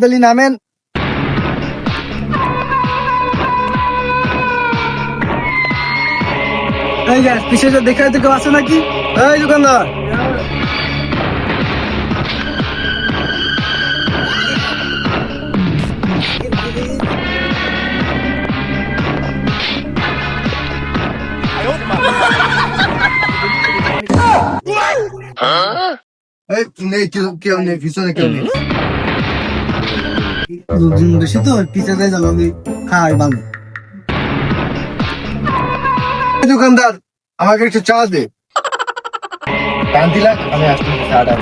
আলী নামেন। এই যে পিছিয়ে দেখা তো কেউ আছে নাকি? এই দোকানদার, এই নেই কেউ নেই, পিছনে কেউ নেই। লোকজন বেশি তো পিছনে যাবো, আমি খাই ভালো। দোকানদার, আমাকে একটু চা দে। কান্তি লাগ, আমি আসতে চাটা।